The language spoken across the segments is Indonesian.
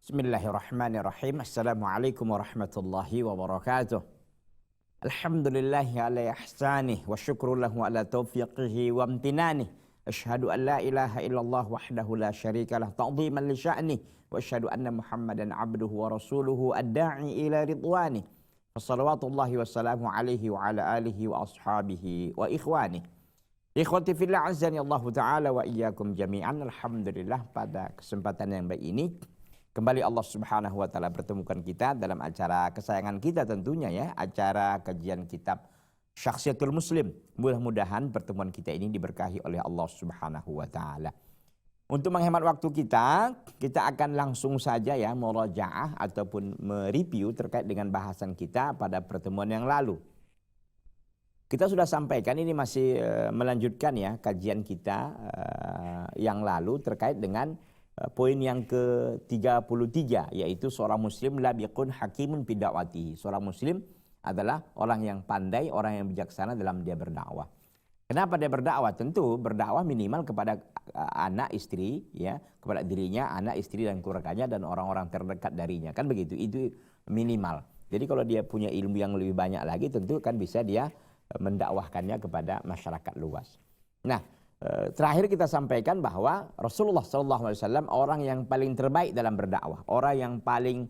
Bismillahirrahmanirrahim. Assalamualaikum warahmatullahi wabarakatuh. Alhamdulillahi ala ihsanih wa syukru lahu ala taufiqihi wa amtinanih. Asyhadu an la ilaha illallah wahdahu la syarika lah ta'dhiman li sya'nih wa asyhadu anna Muhammadan abduhu wa rasuluhu ad-da'i ila ridwanih. Wassalawatullahi wassalamu alaihi wa ala alihi wa ashabihi wa ikhwanih. Ikhwati fillah azani Allah Ta'ala wa iyyakum jami'an. Alhamdulillah pada kesempatan yang baik ini kembali Allah Subhanahu wa taala pertemukan kita dalam acara kesayangan kita tentunya ya, acara kajian kitab Syakhsiyatul Muslim. Mudah-mudahan pertemuan kita ini diberkahi oleh Allah Subhanahu wa taala. Untuk menghemat waktu kita akan langsung saja ya murajaah ataupun mereview terkait dengan bahasan kita pada pertemuan yang lalu. Kita sudah sampaikan, ini masih melanjutkan ya kajian kita yang lalu terkait dengan poin yang ke-33, yaitu seorang muslim labiqun hakimun fi da'watihi. Seorang muslim adalah orang yang pandai, orang yang bijaksana dalam dia berdakwah. Kenapa dia berdakwah? Tentu berdakwah minimal kepada anak istri ya, kepada dirinya, anak istri dan keluarganya dan orang-orang terdekat darinya. Kan begitu, itu minimal. Jadi kalau dia punya ilmu yang lebih banyak lagi, tentu kan bisa dia mendakwahkannya kepada masyarakat luas. Nah, terakhir kita sampaikan bahwa Rasulullah SAW orang yang paling terbaik dalam berdakwah, orang yang paling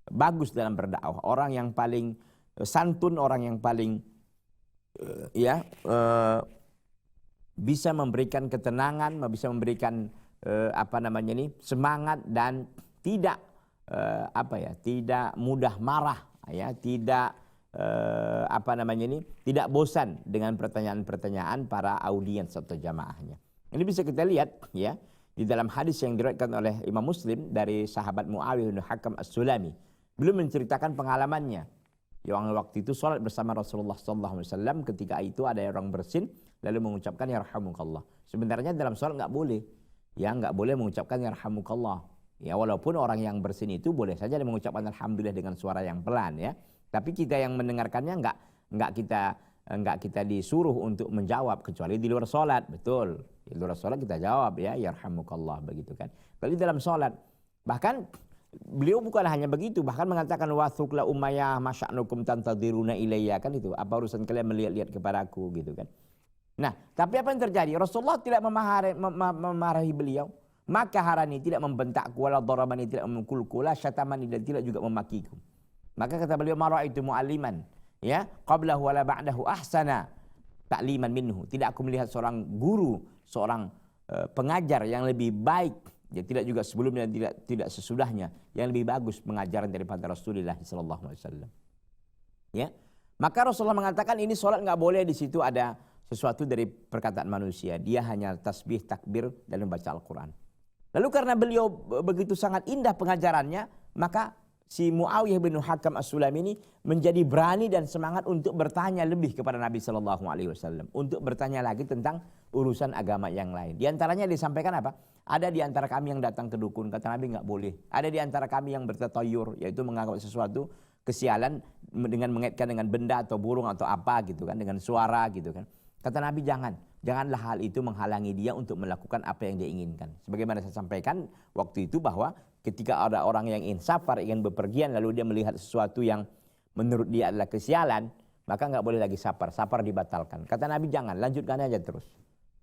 bagus dalam berdakwah, orang yang paling santun, orang yang paling bisa memberikan ketenangan, bisa memberikan semangat dan tidak tidak mudah marah ya, tidak tidak bosan dengan pertanyaan-pertanyaan para audiens atau jamaahnya. Ini bisa kita lihat ya di dalam hadis yang diriwayatkan oleh Imam Muslim dari sahabat Muawiyah bin Hakam As-Sulami. Beliau menceritakan pengalamannya yang waktu itu sholat bersama Rasulullah SAW. Ketika itu ada orang bersin lalu mengucapkan yarhamukallah. Sebenarnya dalam sholat nggak boleh mengucapkan yarhamukallah. Ya, walaupun orang yang bersin itu boleh saja mengucapkan alhamdulillah dengan suara yang pelan ya. Tapi kita yang mendengarkannya nggak kita disuruh untuk menjawab kecuali di luar sholat, betul. Di luar sholat kita jawab ya, yarhamukallah begitu kan. Kalau di dalam sholat, bahkan beliau bukan hanya begitu, bahkan mengatakan wasukla umayyah masya'nukum tantadiruna ilayya, kan itu. Apa urusan kalian melihat-lihat kepadaku gitu kan. Nah, tapi apa yang terjadi? Rasulullah tidak memarahi beliau. Maka harani tidak membentakku, wala darabani tidak memukulku, la syatamani dan tidak juga memakiku. Maka kata beliau, mara'aitu mu'alliman ya qablahu wala ba'dahu ahsana ta'liman minhu. Tidak aku melihat seorang guru, seorang pengajar yang lebih baik ya, tidak juga sebelumnya tidak sesudahnya, yang lebih bagus pengajaran daripada Rasulullah sallallahu alaihi wasallam. Ya. Maka Rasulullah mengatakan ini salat enggak boleh di situ ada sesuatu dari perkataan manusia. Dia hanya tasbih, takbir dan membaca Al-Qur'an. Lalu karena beliau begitu sangat indah pengajarannya, maka si Muawiyah bin Hakam As-Sulami ini menjadi berani dan semangat untuk bertanya lebih kepada Nabi Shallallahu Alaihi Wasallam, untuk bertanya lagi tentang urusan agama yang lain. Di antaranya disampaikan apa? Ada di antara kami yang datang ke dukun, kata Nabi nggak boleh. Ada di antara kami yang bertatayur, yaitu menganggap sesuatu kesialan dengan mengaitkan dengan benda atau burung atau apa gitu kan, dengan suara gitu kan. Kata Nabi janganlah hal itu menghalangi dia untuk melakukan apa yang dia inginkan. Sebagaimana saya sampaikan waktu itu bahwa ketika ada orang yang ingin safar, ingin bepergian, lalu dia melihat sesuatu yang menurut dia adalah kesialan, maka nggak boleh lagi safar dibatalkan. Kata Nabi jangan, lanjutkan aja terus,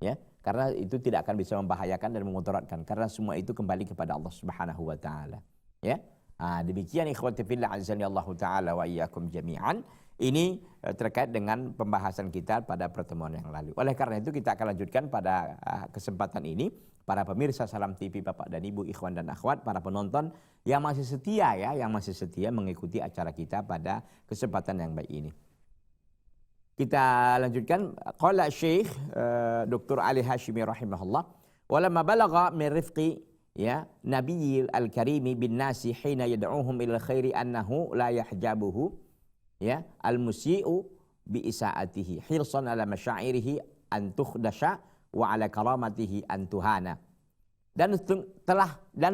ya, karena itu tidak akan bisa membahayakan dan memudaratkan, karena semua itu kembali kepada Allah Subhanahu Wa Taala. Ya, demikian ikhwati fillah azani Allah Taala wa iyyakum jami'an. Ini terkait dengan pembahasan kita pada pertemuan yang lalu. Oleh karena itu kita akan lanjutkan pada kesempatan ini. Para pemirsa Salam TV, Bapak dan Ibu, ikhwan dan akhwat, para penonton yang masih setia ya, yang masih setia mengikuti acara kita pada kesempatan yang baik ini. Kita lanjutkan. Qala Syekh Dr. Ali Hashimi rahimahullah, walamma balagha min rifqi ya Nabiyil al-Karimi bin nasi hina yad'uhum ila khairi annahu la yahjabuhu ya al-musii'u bi isaatihi hirsan ala masyairihi an tukhdasha wa ala karamatihi antuhana. Dan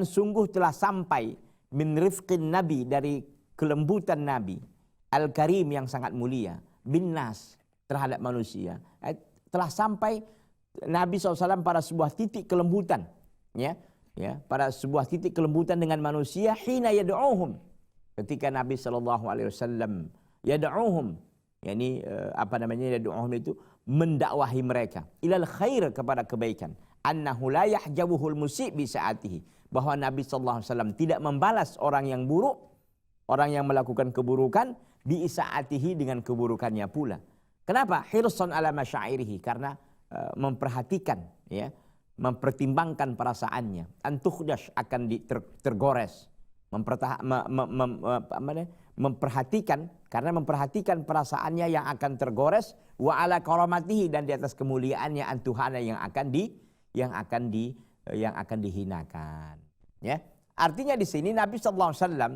sungguh telah sampai min rifqin nabi, dari kelembutan nabi al-karim yang sangat mulia, bin nas terhadap manusia, telah sampai Nabi SAW pada sebuah titik kelembutan ya, ya, pada sebuah titik kelembutan dengan manusia, hina yad'uhum, ketika Nabi sallallahu alaihi wasallam yad'uhum, yakni apa namanya, yad'uhum itu mendakwahi mereka ilal khair, kepada kebaikan, annahu la yahjabuhul musyi' bi sa'atihi, bahwa Nabi sallallahu alaihi wasallam tidak membalas orang yang buruk, orang yang melakukan keburukan, bi sa'atihi, dengan keburukannya pula. Kenapa? Hirsan ala masyairihi, karena memperhatikan, ya, mempertimbangkan perasaannya, antukhdash, akan tergores, memperhatikan, karena memperhatikan perasaannya yang akan tergores, wa ala karamatihi, dan di atas kemuliaannya, antuhana, yang akan dihinakan, ya. Artinya di sini Nabi sallallahu alaihi wasallam,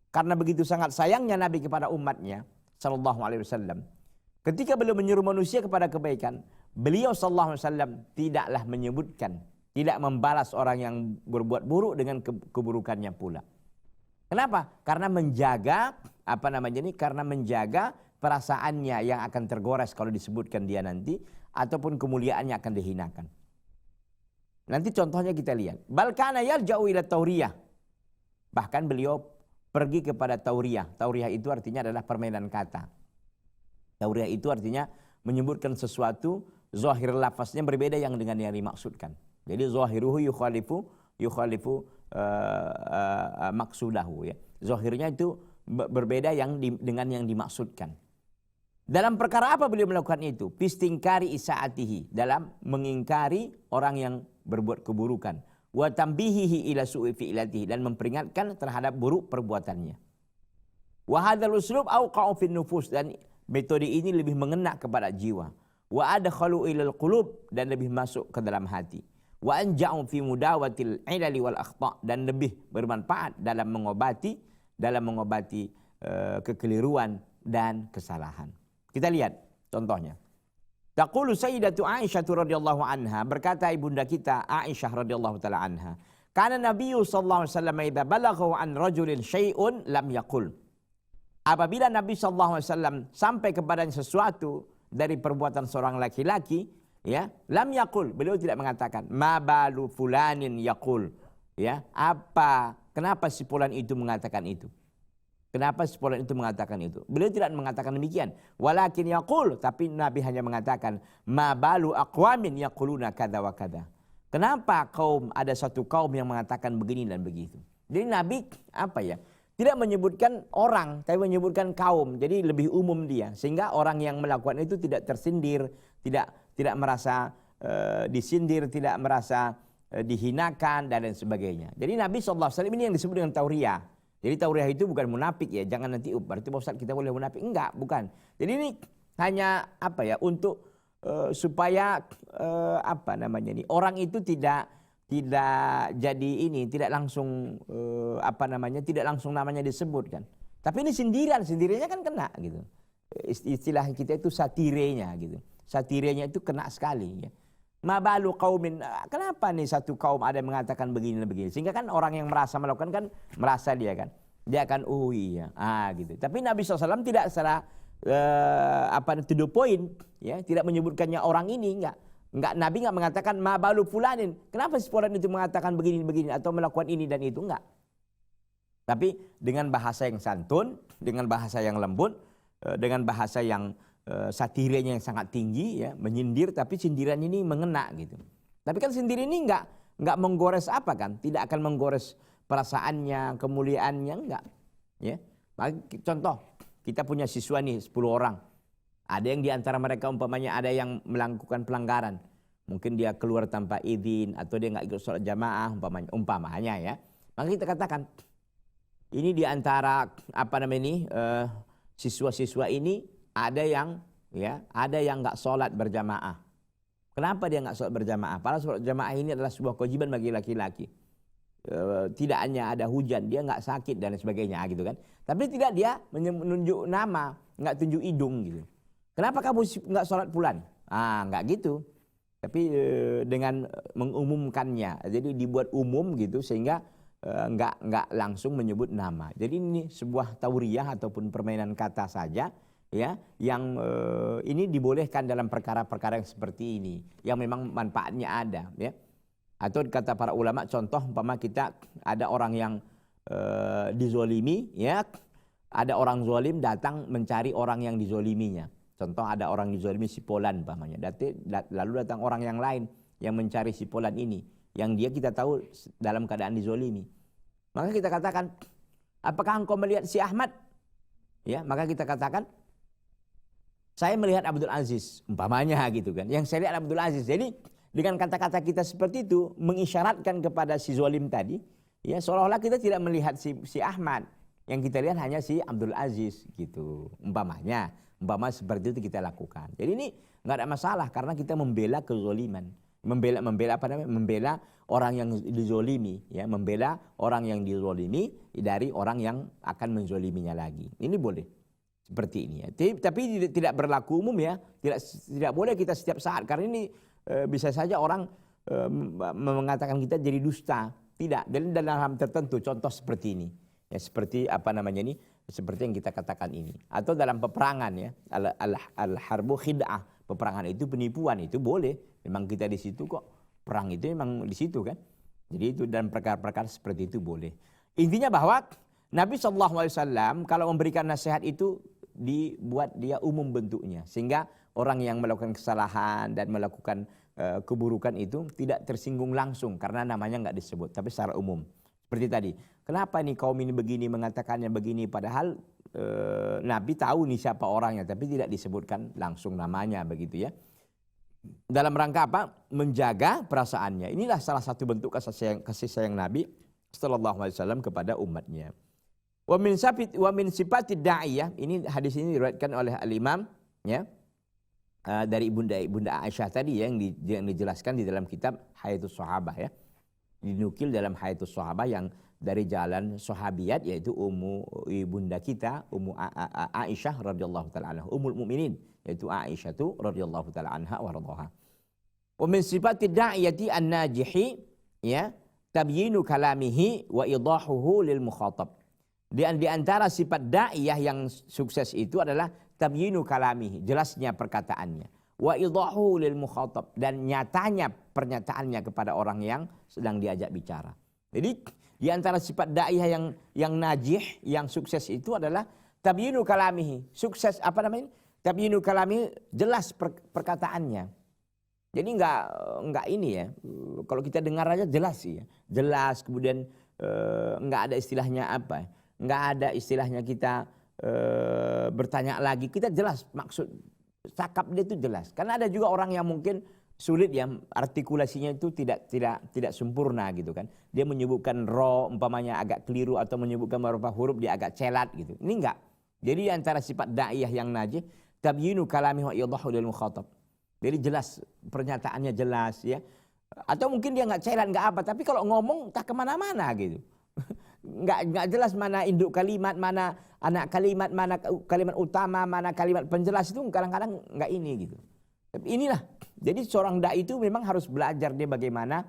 karena begitu sangat sayangnya Nabi kepada umatnya sallallahu alaihi wasallam, ketika beliau menyuruh manusia kepada kebaikan, beliau sallallahu alaihi wasallam tidaklah menyebutkan, tidak membalas orang yang berbuat buruk dengan keburukannya pula. Kenapa? Karena menjaga karena menjaga perasaannya yang akan tergores kalau disebutkan dia nanti, ataupun kemuliaannya akan dihinakan. Nanti contohnya kita lihat. Bal kana yarja'u ila tauriyah. Bahkan beliau pergi kepada tauriyah. Tauriyah itu artinya adalah permainan kata. Tauriyah itu artinya menyebutkan sesuatu, zahir lafaznya berbeda yang dengan yang dimaksudkan. Jadi zahiruhu yukhalifu maksudahu, ya. Zahirnya itu berbeda dengan yang dimaksudkan. Dalam perkara apa beliau melakukan itu? Pistingkari isaatihi, dalam mengingkari orang yang berbuat keburukan. Wa tambihihi ila su'i fi'latihi, dan memperingatkan terhadap buruk perbuatannya. Wa hadzal uslub auqa'u fin nufus, dan metode ini lebih mengena kepada jiwa. Wa adkhalu ilal qulub, dan lebih masuk ke dalam hati. Wa anja'u fi mudawatil ilali wal akhta', dan lebih bermanfaat dalam mengobati kekeliruan dan kesalahan. Kita lihat contohnya. Taqulu Sayyidatu Aisyah radhiyallahu anha, berkata ibunda kita Aisyah radhiyallahu taala anha, kana Nabi sallallahu alaihi wasallam idza balaghahu an rajulin syai'un lam yaqul. Apabila Nabi sallallahu alaihi wasallam sampai kepadanya sesuatu dari perbuatan seorang laki-laki, ya, lam yaqul, beliau tidak mengatakan ma balu fulanin yaqul, ya, kenapa si fulan itu mengatakan itu? Kenapa si fulan itu mengatakan itu? Beliau tidak mengatakan demikian. Walakin yaqul, tapi Nabi hanya mengatakan ma balu aqwamin yaquluna kadza wa kadza. Kenapa ada satu kaum yang mengatakan begini dan begitu? Jadi Nabi tidak menyebutkan orang, tapi menyebutkan kaum. Jadi lebih umum dia, sehingga orang yang melakukan itu tidak tersindir, tidak merasa disindir, tidak merasa dihinakan dan lain sebagainya. Jadi Nabi SAW ini yang disebut dengan tauriyah. Jadi tauriyah itu bukan munafik, ya, jangan nanti berarti Pak Ustaz kita boleh munafik. Enggak, bukan. Jadi ini hanya untuk supaya orang itu tidak jadi tidak langsung tidak langsung namanya disebutkan. Tapi ini sindirannya kan kena gitu. Istilah kita itu satirenya gitu. Satirenya itu kena sekali, ya. Mabalu qaumin, kenapa nih satu kaum ada yang mengatakan begini dan begini, sehingga kan orang yang merasa melakukan kan merasa dia akan oh iya, gitu. Tapi Nabi SAW tidak secara to the point, ya, tidak menyebutkannya orang ini, enggak. Nabi enggak mengatakan mabalu fulanin, kenapa si fulan itu mengatakan begini atau melakukan ini dan itu, enggak. Tapi dengan bahasa yang santun, dengan bahasa yang lembut, dengan bahasa yang satirenya yang sangat tinggi, ya, menyindir, tapi sindiran ini mengena gitu. Tapi kan sindir ini enggak menggores tidak akan menggores perasaannya, kemuliaannya, enggak, ya. Contoh, kita punya siswa nih 10 orang. Ada yang di antara mereka umpamanya ada yang melakukan pelanggaran. Mungkin dia keluar tanpa izin atau dia enggak ikut sholat jamaah umpamanya, ya. Maka kita katakan ini di antara siswa-siswa ini ada yang enggak sholat berjamaah. Kenapa dia enggak sholat berjamaah? Padahal sholat jamaah ini adalah sebuah kewajiban bagi laki-laki. Tidak hanya ada hujan, dia enggak sakit dan sebagainya gitu kan. Tapi tidak dia menunjuk nama, enggak tunjuk hidung gitu. Kenapa kamu enggak sholat fulan? Enggak gitu. Tapi dengan mengumumkannya, jadi dibuat umum gitu sehingga enggak langsung menyebut nama. Jadi ini sebuah tauriyah ataupun permainan kata saja, ya, yang ini dibolehkan dalam perkara-perkara yang seperti ini, yang memang manfaatnya ada, ya. Atau kata para ulama, contoh umpama kita ada orang yang dizolimi, ya, ada orang zolim datang mencari orang yang dizoliminya. Contoh ada orang dizolimi si Polan umpamanya, lalu datang orang yang lain yang mencari si Polan ini, yang dia kita tahu dalam keadaan dizolimi. Maka kita katakan, apakah engkau melihat si Ahmad? Ya, maka kita katakan, saya melihat Abdul Aziz, umpamanya gitu kan. Yang saya lihat Abdul Aziz. Jadi dengan kata-kata kita seperti itu mengisyaratkan kepada si zolim tadi, ya, seolah-olah kita tidak melihat si Ahmad, yang kita lihat hanya si Abdul Aziz gitu. Umpama seperti itu kita lakukan. Jadi ini nggak ada masalah karena kita membela kezoliman, membela orang yang dizolimi, ya, membela orang yang dizolimi dari orang yang akan menzoliminya lagi. Ini boleh seperti ini, ya. Tapi tidak berlaku umum, ya. Tidak boleh kita setiap saat karena ini bisa saja orang mengatakan kita jadi dusta. Tidak, dalam hal tertentu, contoh seperti ini. Ya, seperti seperti yang kita katakan ini. Atau dalam peperangan, ya, al-harbu khid'ah, peperangan itu penipuan, itu boleh. Memang kita di situ kok, perang itu memang di situ kan. Jadi itu dan perkara-perkara seperti itu boleh. Intinya bahwa Nabi SAW kalau memberikan nasihat itu dibuat dia umum bentuknya, sehingga orang yang melakukan kesalahan dan melakukan keburukan itu tidak tersinggung langsung karena namanya nggak disebut, tapi secara umum. Seperti tadi, kenapa nih kaum ini begini mengatakannya begini, padahal Nabi tahu nih siapa orangnya, tapi tidak disebutkan langsung namanya begitu, ya. Dalam rangka apa? Menjaga perasaannya. Inilah salah satu bentuk kasih sayang Nabi sallallahu alaihi wasallam kepada umatnya. Wa min sifatid da'iyah, ini hadis ini diriwayatkan oleh al-Imam, ya, dari Bunda Aisyah tadi, ya, yang dijelaskan di dalam kitab Hayatus Sahabah, ya. Dinukil dalam Hayatus Sahabah yang dari jalan sahabiyat, yaitu ibunda kita Aisyah radhiyallahu taala anha, ummul mukminin, yaitu Aisyah radhiyallahu taala anha wa radhaha. Wa min sifatid da'iyati an-najihi, ya, tabyinu kalamihi wa idahuhu lil mukhatab. Di antara sifat da'iyah yang sukses itu adalah tabyinu kalamihi, jelasnya perkataannya, wa idahuhu lil mukhatab, dan nyatanya pernyataannya kepada orang yang sedang diajak bicara. Jadi di antara sifat da'iyah yang najih, yang sukses itu adalah tabyinu kalamihi. Sukses tabyinu kalamihi, jelas perkataannya. Jadi enggak ini, ya. Kalau kita dengar aja jelas sih, ya. Jelas, kemudian enggak ada istilahnya apa? Enggak ada istilahnya kita bertanya lagi. Kita jelas maksud cakap dia itu jelas. Karena ada juga orang yang mungkin sulit, ya, artikulasinya itu tidak sempurna gitu kan. Dia menyebutkan ro umpamanya agak keliru, atau menyebutkan beberapa huruf dia agak celat gitu. Ini enggak. Jadi antara sifat da'iyah yang najih, tabyinu kalamihi wa idahu lil mukhatab. Jadi jelas, pernyataannya jelas, ya. Atau mungkin dia enggak celat, enggak apa, tapi kalau ngomong tak kemana-mana gitu. Enggak jelas mana induk kalimat, mana anak kalimat, mana kalimat utama, mana kalimat penjelas, itu kadang-kadang enggak ini gitu. Tapi inilah, jadi seorang dai itu memang harus belajar dia bagaimana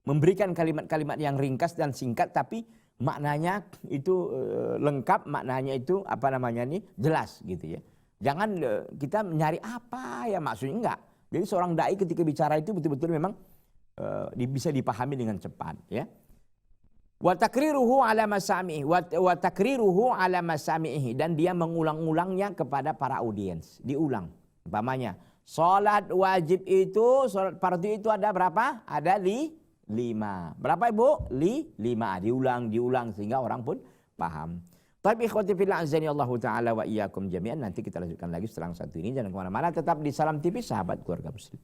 memberikan kalimat-kalimat yang ringkas dan singkat, tapi maknanya itu lengkap, maknanya itu jelas gitu, ya. Jangan kita mencari apa ya maksudnya, enggak. Jadi seorang dai ketika bicara itu betul-betul memang bisa dipahami dengan cepat, ya. Wa takriruhu ala masami'ihi, dan dia mengulang-ulangnya kepada para audiens, diulang. Umpamanya, salat wajib itu, salat fardu itu ada berapa? Ada 5. Berapa, Ibu? 5. Diulang sehingga orang pun paham. Tapi ikhwati fillah azani Allah taala wa iyyakum jami'an. Nanti kita lanjutkan lagi setelah satu ini. Jangan kemana-mana, tetap di Salam TV, sahabat keluarga muslim.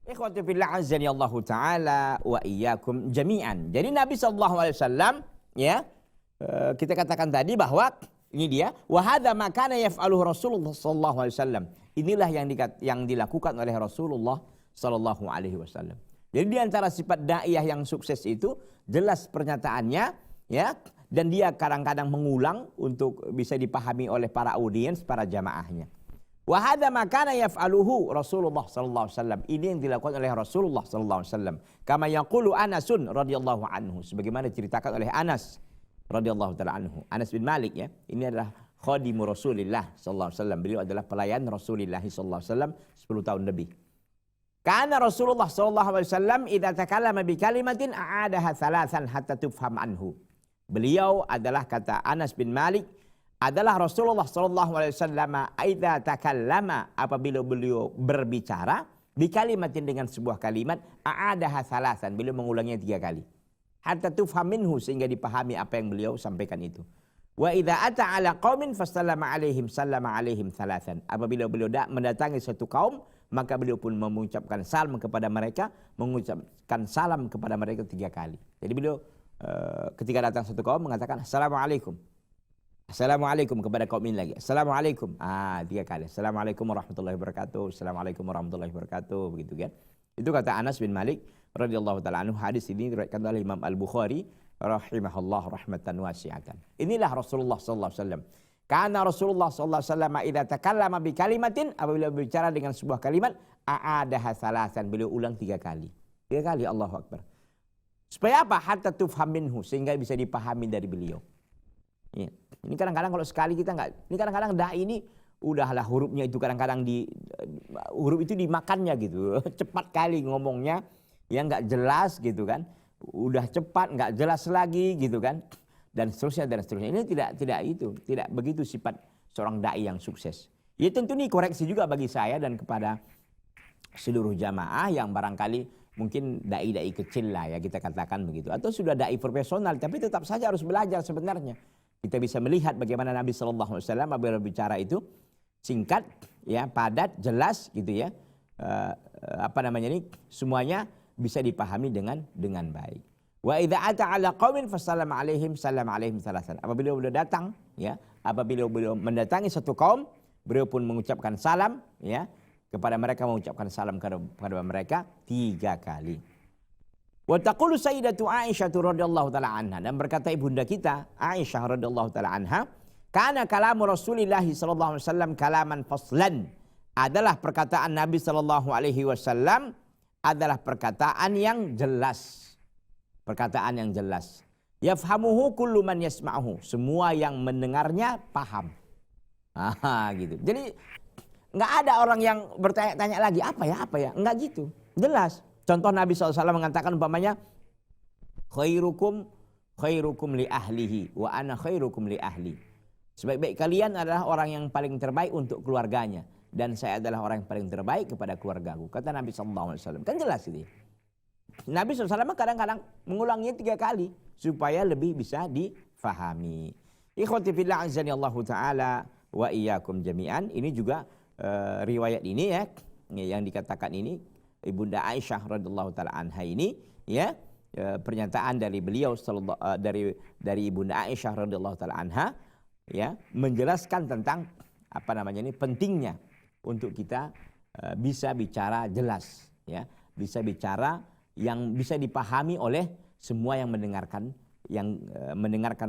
Ikhwati fillah azani Allah taala wa iyyakum jami'an. Jadi Nabi SAW, ya, kita katakan tadi bahwa ini dia, wa hadza ma kana yaf'aluhu Rasulullah sallallahu alaihi wasallam. Inilah yang dilakukan oleh Rasulullah sallallahu alaihi wasallam. Jadi di antara sifat daiyah yang sukses itu jelas pernyataannya, ya, dan dia kadang-kadang mengulang untuk bisa dipahami oleh para audiens, para jamaahnya. Wa hadza ma kana yaf'aluhu Rasulullah sallallahu alaihi wasallam. Ini yang dilakukan oleh Rasulullah sallallahu alaihi wasallam. Kama yaqulu Anasun radhiyallahu anhu, sebagaimana diceritakan oleh Anas radhiyallahu taala anhu. Anas bin Malik ya. Ini adalah khadimu Rasulillah sallallahu alaihi wasallam. Beliau adalah pelayan Rasulullah sallallahu alaihi wasallam 10 tahun lebih. Karena Rasulullah sallallahu alaihi wasallam idza takallama bi kalimatin a'adaha thalathan hatta tufham anhu. Beliau adalah, kata Anas bin Malik, adalah Rasulullah sallallahu alaihi wasallam idza takallama, apabila beliau berbicara bi kalimatin dengan sebuah kalimat, a'adaha thalathan, beliau mengulanginya 3 kali. Hatta tufham minhu, sehingga dipahami apa yang beliau sampaikan itu. Wa idza ata ala qaumin fasallama alaihim sallama alaihim thalathan. Apabila beliau mendatangi satu kaum, maka beliau pun mengucapkan salam kepada mereka, mengucapkan salam kepada mereka 3 kali. Jadi beliau ketika datang satu kaum mengatakan assalamualaikum. Assalamualaikum kepada kaum ini lagi. Assalamualaikum. 3 kali. Assalamualaikum warahmatullahi wabarakatuh. Assalamualaikum warahmatullahi wabarakatuh. Begitu kan. Itu kata Anas bin Malik radhiyallahu taala anhu. Hadis ini diriwayatkan oleh Imam Al-Bukhari rahimahullah rahmatan wasi'atan. Inilah Rasulullah sallallahu alaihi wasallam. Karena Rasulullah sallallahu alaihi wasallam idza takallama bi kalimatin, apabila berbicara dengan sebuah kalimat, a'adaha thalathan, beliau ulang 3 kali. 3 kali, Allahu akbar. Supaya apa? Hatta tufham minhu, sehingga bisa dipahami dari beliau. Ya. Ini kadang-kadang kalau sekali kita enggak, ini kadang-kadang dai ini udahlah hurufnya itu kadang-kadang huruf itu dimakannya gitu. Cepat kali ngomongnya, ya enggak jelas gitu kan. Udah cepat enggak jelas lagi gitu kan. Dan seterusnya dan seterusnya. Ini tidak begitu sifat seorang dai yang sukses. Ya tentu ini koreksi juga bagi saya dan kepada seluruh jamaah yang barangkali mungkin dai-dai kecil lah ya, kita katakan begitu. Atau sudah dai profesional tapi tetap saja harus belajar sebenarnya. Kita bisa melihat bagaimana Nabi sallallahu alaihi wasallam berbicara itu singkat, ya, padat, jelas gitu ya. Semuanya bisa dipahami dengan baik. Wa idza ata ala qaumin fasallama alaihim sallama alaihim thalathan. Apabila beliau datang, ya, apabila beliau mendatangi satu kaum, beliau pun mengucapkan salam, ya, kepada mereka, mengucapkan salam kepada mereka 3 kali. Wa taqulu sayyidatu Aisyah radhiyallahu taala anha, dan berkata ibunda kita Aisyah radhiyallahu taala anha, kana kalamu Rasulillah sallallahu alaihi wasallam kalaman faslan. Adalah perkataan Nabi sallallahu alaihi wasallam adalah perkataan yang jelas. Perkataan yang jelas. Yafhamuhu kullu man yasma'uhu. Semua yang mendengarnya paham. Gitu. Jadi enggak ada orang yang bertanya-tanya lagi apa ya. Enggak gitu. Jelas. Contoh Nabi SAW mengatakan umpamanya khairukum li ahlihi wa ana khairukum li ahli. Sebaik-baik kalian adalah orang yang paling terbaik untuk keluarganya dan saya adalah orang yang paling terbaik kepada keluargaku, kata Nabi SAW. Kan jelas itu. Nabi SAW kadang-kadang mengulangnya 3 kali supaya lebih bisa difahami. Ikhwati fillah azani Allah Ta'ala wa iyyakum jami'an. Ini juga riwayat ini ya yang dikatakan ini Ibunda Aisyah radhiyallahu taala anha ini, ya, pernyataan dari beliau dari Ibunda Aisyah radhiyallahu taala anha, ya, menjelaskan tentang pentingnya untuk kita bisa bicara jelas, ya, bisa bicara yang bisa dipahami oleh semua yang mendengarkan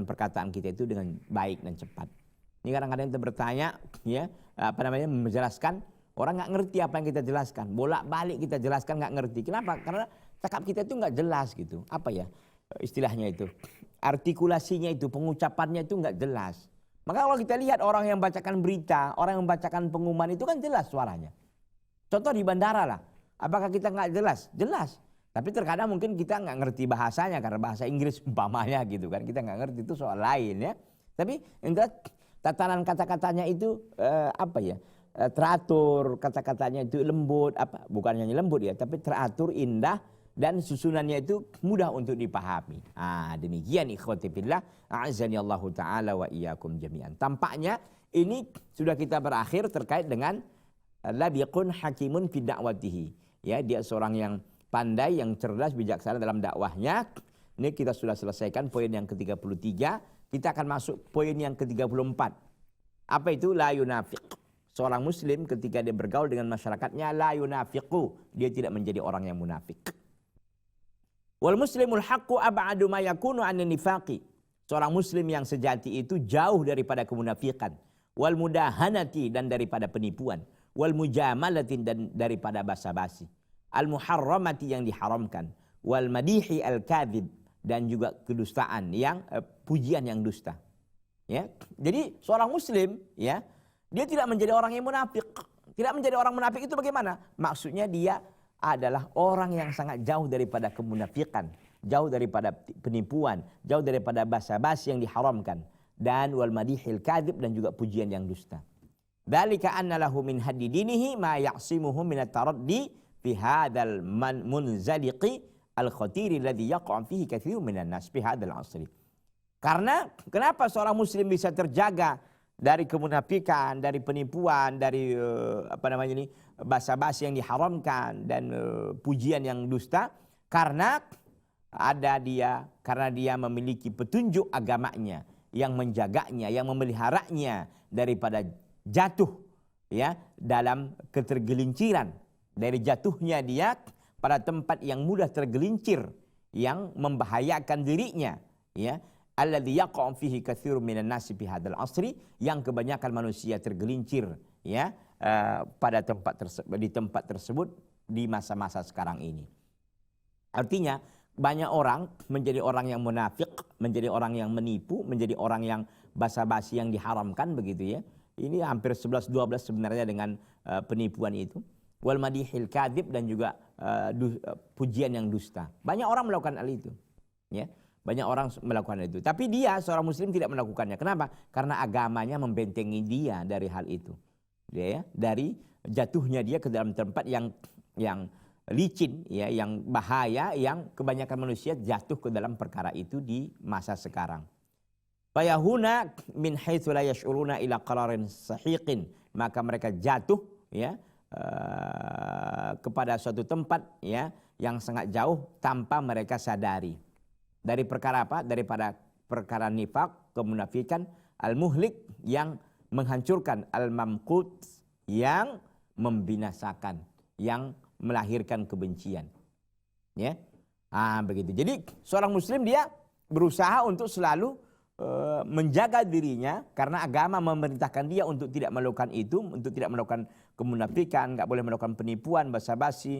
perkataan kita itu dengan baik dan cepat. Ini kadang-kadang kita bertanya, ya, menjelaskan, orang nggak ngerti apa yang kita jelaskan, bolak-balik kita jelaskan nggak ngerti. Kenapa? Karena cakap kita itu nggak jelas gitu. Apa ya istilahnya itu? Artikulasinya itu, pengucapannya itu nggak jelas. Maka kalau kita lihat orang yang bacakan berita, orang yang membacakan pengumuman itu kan jelas suaranya. Contoh di bandara lah, apakah kita nggak jelas? Jelas. Tapi terkadang mungkin kita nggak ngerti bahasanya karena bahasa Inggris umpamanya gitu kan. Kita nggak ngerti, itu soal lain ya. Tapi enggak, tatanan kata-katanya itu teratur, kata-katanya itu lembut, bukan hanya lembut ya, tapi teratur, indah, dan susunannya itu mudah untuk dipahami. Demikian ikhwati fillah, a'azzani Allah Ta'ala wa iyyakum jami'an. Tampaknya ini sudah kita berakhir terkait dengan labiqun hakimun fi da'watihi. Ya, dia seorang yang pandai, yang cerdas, bijaksana dalam dakwahnya. Ini kita sudah selesaikan poin yang ke-33. Kita akan masuk poin yang ke-34. Apa itu? La yunafiq. Seorang muslim ketika dia bergaul dengan masyarakatnya, la yunafiqu, dia tidak menjadi orang yang munafik. Wal muslimul haqqu ab'adu ma yakunu 'anil nifaqi. Seorang muslim yang sejati itu jauh daripada kemunafikan. wal mudahanati dan daripada penipuan, wal mujamalati dan daripada basa-basi, al muharramati yang diharamkan, wal madihi al kadzib dan juga kedustaan yang pujian yang dusta. Ya. Jadi seorang muslim ya, dia tidak menjadi orang yang munafik. Tidak menjadi orang munafik itu bagaimana? Maksudnya dia adalah orang yang sangat jauh daripada kemunafikan, jauh daripada penipuan, jauh daripada basa-basi yang diharamkan, dan wal madihil kadzib dan juga pujian yang dusta. Dzalika anna lahu min haddi dinihi ma ya'simuhu min at-taraddi fi hadzal munzaliqi al-khatiri alladhi yaqa'u fihi katsirun minan nas fi hadzal 'asri. Karena kenapa seorang muslim bisa terjaga dari kemunafikan, dari penipuan, dari basa-basi yang diharamkan dan pujian yang dusta? Karena dia memiliki petunjuk agamanya yang menjaganya, yang memeliharanya daripada jatuh ya dalam ketergelinciran, dari jatuhnya dia pada tempat yang mudah tergelincir, yang membahayakan dirinya ya. Alladzi yaqa'u fihi katsirun minan nasi fi hadzal 'asri, yang kebanyakan manusia tergelincir ya di tempat tersebut di masa-masa sekarang ini. Artinya banyak orang menjadi orang yang munafik, menjadi orang yang menipu, menjadi orang yang basa-basi yang diharamkan begitu ya. Ini hampir 11-12 sebenarnya dengan penipuan itu. Wal madihil kadzib dan juga pujian yang dusta. Banyak orang melakukan hal itu. Ya. Banyak orang melakukan itu. Tapi dia seorang muslim tidak melakukannya. Kenapa? Karena agamanya membentengi dia dari hal itu. Dia ya, dari jatuhnya dia ke dalam tempat yang licin ya, yang bahaya, yang kebanyakan manusia jatuh ke dalam perkara itu di masa sekarang. Fayahuna min haitsu la yash'uruna ila qararin sahiqin, maka mereka jatuh ya kepada suatu tempat ya yang sangat jauh tanpa mereka sadari. Dari perkara apa? Daripada perkara nifak, kemunafikan, al-muhlik yang menghancurkan, al-mamqut yang membinasakan, yang melahirkan kebencian. Ya. Begitu. Jadi seorang muslim dia berusaha untuk selalu menjaga dirinya karena agama memerintahkan dia untuk tidak melakukan itu, untuk tidak melakukan kemunafikan, enggak boleh melakukan penipuan, basa-basi,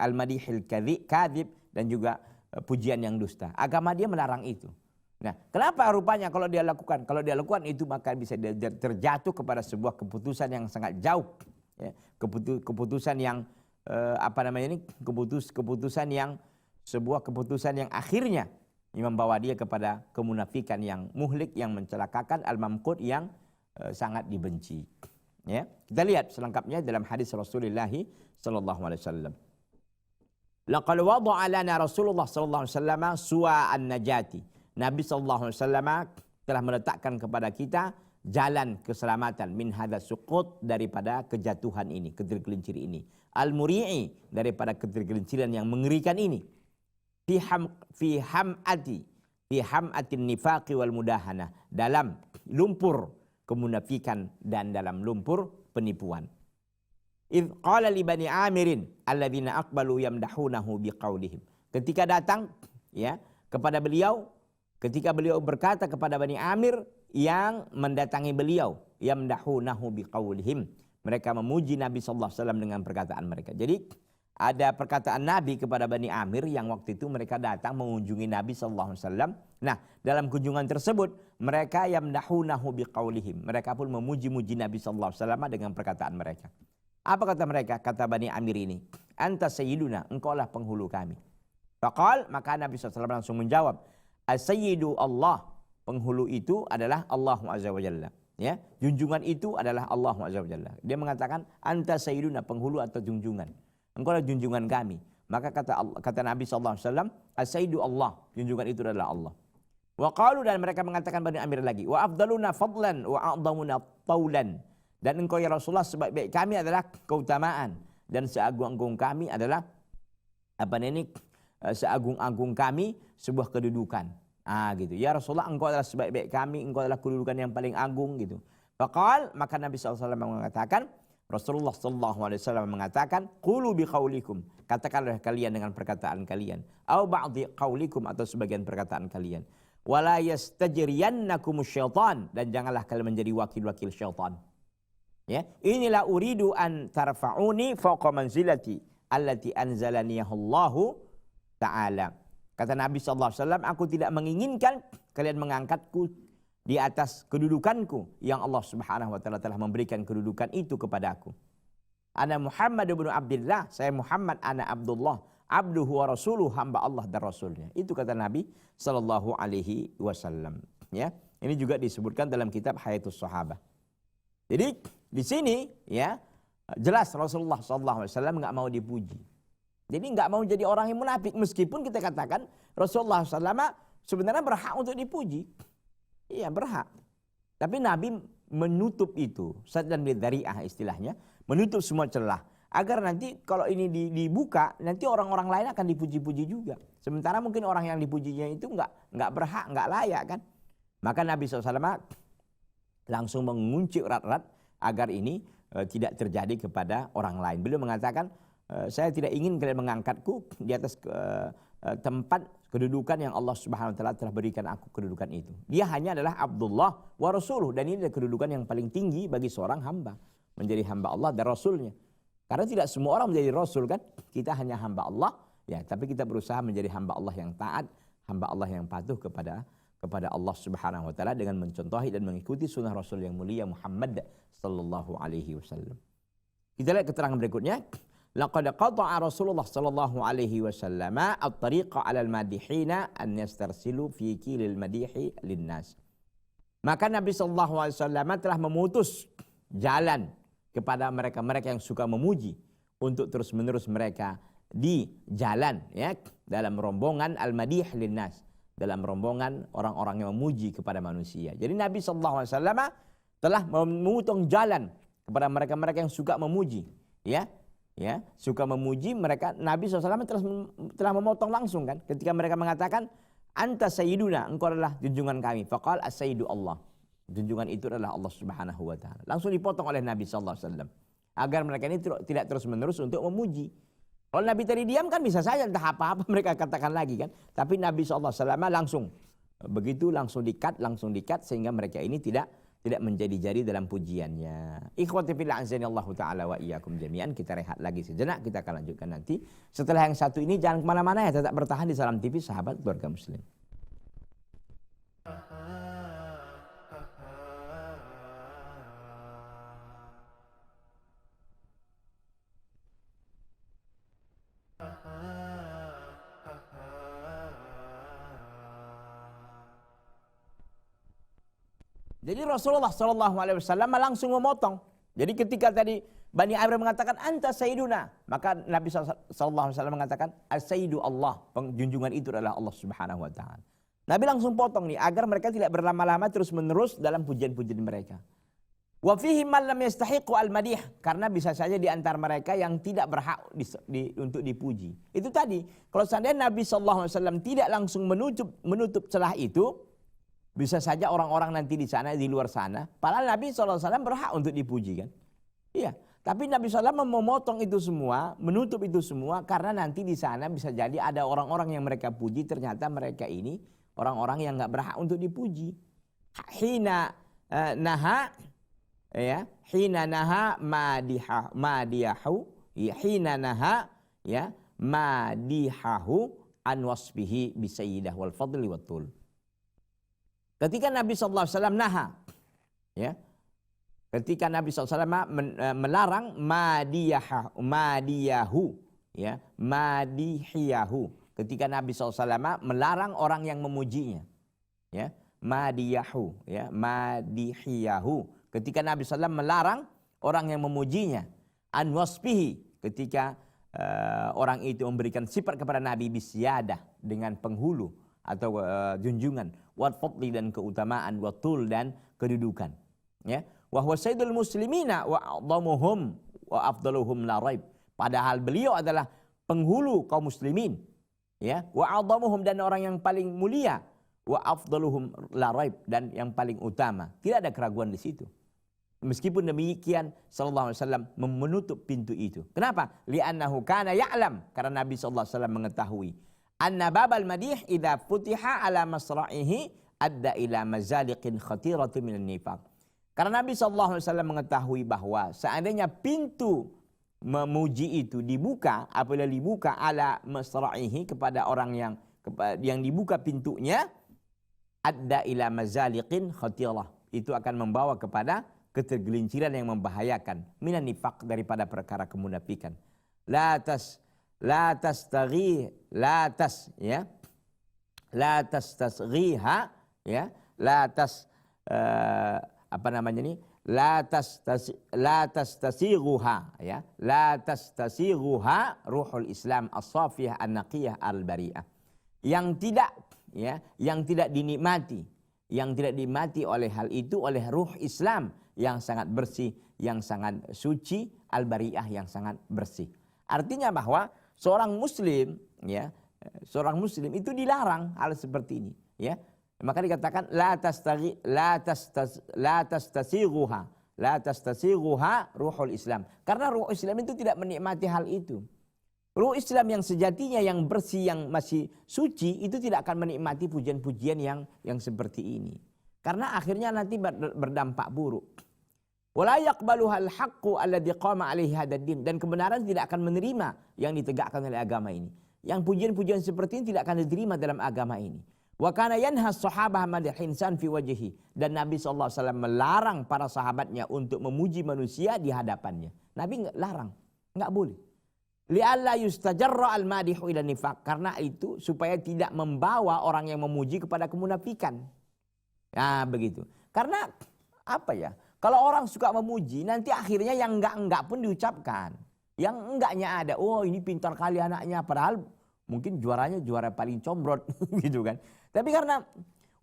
al-madihil kadzib dan juga pujian yang dusta. Agama dia melarang itu. Nah, kenapa rupanya kalau dia lakukan? Kalau dia lakukan itu maka bisa terjatuh kepada sebuah keputusan yang sangat jauh. Ya, keputusan yang sebuah keputusan yang akhirnya membawa dia kepada kemunafikan yang muhlik, yang mencelakakan, al-mamqut yang sangat dibenci. Ya, kita lihat selengkapnya dalam hadis Rasulullah sallallahu alaihi wasallam. Laqad wada'a lana Rasulullah sallallahu alaihi wasallam suwa'an najati. Nabi sallallahu alaihi wasallam telah meletakkan kepada kita jalan keselamatan min hadza suqut, daripada kejatuhan ini, ketergelincir ini. Al-muri'i, daripada ketergelinciran yang mengerikan ini. Fi ham'atin nifaqi wal mudahana, dalam lumpur kemunafikan dan dalam lumpur penipuan. Idh qala li bani Amirin alladzina aqbalu yamdahunahu biqaulihim. Ketika datang ya kepada beliau, ketika beliau berkata kepada Bani Amir yang mendatangi beliau, yamdahunahu biqaulihim, mereka memuji Nabi sallallahu alaihi wasallam dengan perkataan mereka. Jadi ada perkataan Nabi kepada Bani Amir yang waktu itu mereka datang mengunjungi Nabi sallallahu alaihi wasallam. Nah, dalam kunjungan tersebut mereka yamdahunahu biqaulihim, mereka pun memuji-muji Nabi sallallahu alaihi wasallam dengan perkataan mereka. Apa kata mereka? Kata Bani Amir ini, anta sayyiduna, engkaulah penghulu kami. Faqal, maka Nabi SAW langsung menjawab, as-sayyidu Allah, penghulu itu adalah Allah Azza wa Jalla. Ya, junjungan itu adalah Allah Azza wa Jalla. Dia mengatakan, anta sayyiduna, penghulu atau junjungan. Engkaulah junjungan kami. Maka kata Nabi SAW, as-sayyidu Allah, junjungan itu adalah Allah. Wa qalu, dan mereka mengatakan Bani Amir lagi, wa afdaluna fadlan wa a'dhamuna taulan. Dan engkau ya Rasulullah sebaik-baik kami adalah keutamaan, dan seagung-agung kami adalah seagung-agung kami sebuah kedudukan. Gitu. Ya Rasulullah, engkau adalah sebaik-baik kami, engkau adalah kedudukan yang paling agung gitu. Faqal, maka Nabi SAW mengatakan, Rasulullah SAW mengatakan, qulu biqaulikum, katakanlah kalian dengan perkataan kalian, au ba'dhi qaulikum, atau sebagian perkataan kalian. wala yastajriyannakumus syaitan, dan janganlah kalian menjadi wakil-wakil syaitan. Ya, inilah uridu an tarfa'uni fawqa manzilati allati anzalaniyahullahu ta'ala. Kata Nabi SAW, aku tidak menginginkan kalian mengangkatku di atas kedudukanku yang Allah Subhanahu wa taala telah memberikan kedudukan itu kepadaku. Ana Muhammad bin Abdullah, saya Muhammad, ana Abdullah, abduhu wa rasuluhu, hamba Allah dan rasulnya. Itu kata Nabi sallallahu alaihi wasallam. Ya, ini juga disebutkan dalam kitab Hayatus Sahabah. Jadi di sini ya jelas Rasulullah sallallahu alaihi wasallam enggak mau dipuji. Jadi enggak mau jadi orang yang munafik, meskipun kita katakan Rasulullah SAW sebenarnya berhak untuk dipuji. Iya, berhak. Tapi Nabi menutup itu, saddan bidzari'ah istilahnya, menutup semua celah agar nanti kalau ini dibuka, nanti orang-orang lain akan dipuji-puji juga. Sementara mungkin orang yang dipujinya itu enggak berhak, enggak layak kan. Maka Nabi SAW langsung mengunci erat-erat agar ini tidak terjadi kepada orang lain. Beliau mengatakan, saya tidak ingin kalian mengangkatku di atas tempat kedudukan yang Allah Subhanahu wa taala telah berikan aku kedudukan itu. Dia hanya adalah Abdullah wa rasuluh, dan ini adalah kedudukan yang paling tinggi bagi seorang hamba, menjadi hamba Allah dan rasulnya. Karena tidak semua orang menjadi rasul kan, kita hanya hamba Allah ya, tapi kita berusaha menjadi hamba Allah yang taat, hamba Allah yang patuh kepada Allah Subhanahu wa taala dengan mencontohi dan mengikuti sunnah Rasul yang mulia Muhammad sallallahu alaihi wasallam. Kita lihat keterangan berikutnya. Laqad qata'a Rasulullah sallallahu alaihi wasallam at-tariqa 'alal madihina an yastarsilu fi kilil madihi linnas. Maka Nabi sallallahu alaihi wasallam telah memutus jalan kepada mereka-mereka yang suka memuji untuk terus-menerus mereka di jalan ya dalam rombongan al-madih linnas, dalam rombongan orang-orang yang memuji kepada manusia. Jadi Nabi sallallahu alaihi wasallam telah memotong jalan kepada mereka-mereka yang suka memuji ya, suka memuji mereka. Nabi SAW telah memotong langsung kan, ketika mereka mengatakan anta sayyiduna, engkau adalah junjungan kami. Faqal as-sayyidu Allah, junjungan itu adalah Allah Subhanahu wa taala. Langsung dipotong oleh Nabi SAW agar mereka ini tidak terus-menerus untuk memuji. Kalau Nabi tadi diam kan bisa saja entah apa-apa mereka katakan lagi kan, tapi Nabi SAW langsung begitu, langsung dikat sehingga mereka ini tidak menjadi-jadi dalam pujiannya. Ikhwati fillah azanillahu ta'ala wa iyyakum jami'an. Kita rehat lagi sejenak, kita akan lanjutkan nanti. Setelah yang satu ini jangan kemana-mana ya, tetap bertahan di Salam TV sahabat keluarga muslim. Jadi Rasulullah SAW langsung memotong. Jadi ketika tadi Bani Amr mengatakan anta sayyiduna, maka Nabi SAW mengatakan as-sayyidu Allah, junjungan itu adalah Allah Subhanahu wa taala. Nabi langsung potong nih agar mereka tidak berlama-lama terus-menerus dalam pujian-pujian mereka. Wa fihi man lam yastahiqu al-madih, karena bisa saja di antara mereka yang tidak berhak untuk dipuji. Itu tadi, kalau seandainya Nabi SAW tidak langsung menutup celah itu, bisa saja orang-orang nanti di sana, di luar sana, padahal Nabi SAW berhak untuk dipuji kan. Iya, tapi Nabi SAW memotong itu semua, menutup itu semua, karena nanti di sana bisa jadi ada orang-orang yang mereka puji, ternyata mereka ini orang-orang yang nggak berhak untuk dipuji. Hina naha ya, hina naha madiyahu, ya, hina naha ya madihahu an wasbihi bisayyidah wal fadli wat tul. Ketika Nabi SAW naha, ya, ketika Nabi SAW melarang madiyahu, ya, madihiyahu, ketika Nabi SAW melarang orang yang memujinya, ya, madiyahu, ya, madihiyahu, ketika Nabi SAW melarang orang yang memujinya, an wasbihi, ketika orang itu memberikan sifat kepada Nabi bisyadah, dengan penghulu atau junjungan, wat fadli dan keutamaan, watul dan kedudukan, ya, wa huwa sayyidul muslimina wa a'dhamuhum wa afdaluhum la raib, padahal beliau adalah penghulu kaum muslimin, ya, wa a'dhamuhum, dan orang yang paling mulia, wa afdaluhum la raib, dan yang paling utama, tidak ada keraguan di situ. Meskipun demikian sallallahu alaihi wasallam menutup pintu itu. Kenapa? Li'annahu kana ya'lam, karena Nabi sallallahu alaihi wasallam mengetahui anna babal madih idza futiha ala masra'ihi adda ila mazaliqin khatiratin minan nifaq. Karena Nabi SAW mengetahui bahwa seandainya pintu memuji itu dibuka, apabila dibuka ala masra'ihi kepada orang yang dibuka pintunya, adda ila mazaliqin khatirah, itu akan membawa kepada ketergelinciran yang membahayakan, minan nifaq, daripada perkara kemunafikan. La tastasghiha, ya, la tastasiguha, ya, la tastasiguha ruhul Islam as-safiyah an-naqiyah al-bari'ah. Yang tidak dinikmati oleh hal itu oleh ruh Islam yang sangat bersih, yang sangat suci, al-bari'ah, yang sangat bersih. Artinya bahwa seorang muslim itu dilarang hal seperti ini, ya. Maka dikatakan la tastasiguha ruhul Islam. Karena ruh Islam itu tidak menikmati hal itu. Ruh Islam yang sejatinya, yang bersih, yang masih suci, itu tidak akan menikmati pujian-pujian yang seperti ini. Karena akhirnya nanti berdampak buruk. Wala yaqbaluhal haqqu alladhi qama alaihi hadad din, dan kebenaran tidak akan menerima yang ditegakkan oleh agama ini. Yang pujian-pujian seperti ini tidak akan diterima dalam agama ini. Wa kana yanha as-sahabah madhil insan fi wajhi, dan Nabi SAW melarang para sahabatnya untuk memuji manusia di hadapannya. Nabi larang, enggak boleh. Li'alla yustajarra al-madihu ila nifaq, karena itu supaya tidak membawa orang yang memuji kepada kemunafikan. Nah, begitu. Karena apa ya? Kalau orang suka memuji, nanti akhirnya yang enggak pun diucapkan. Yang enggaknya ada, oh ini pintar kali anaknya, padahal mungkin juaranya juara paling combrot gitu kan. Tapi karena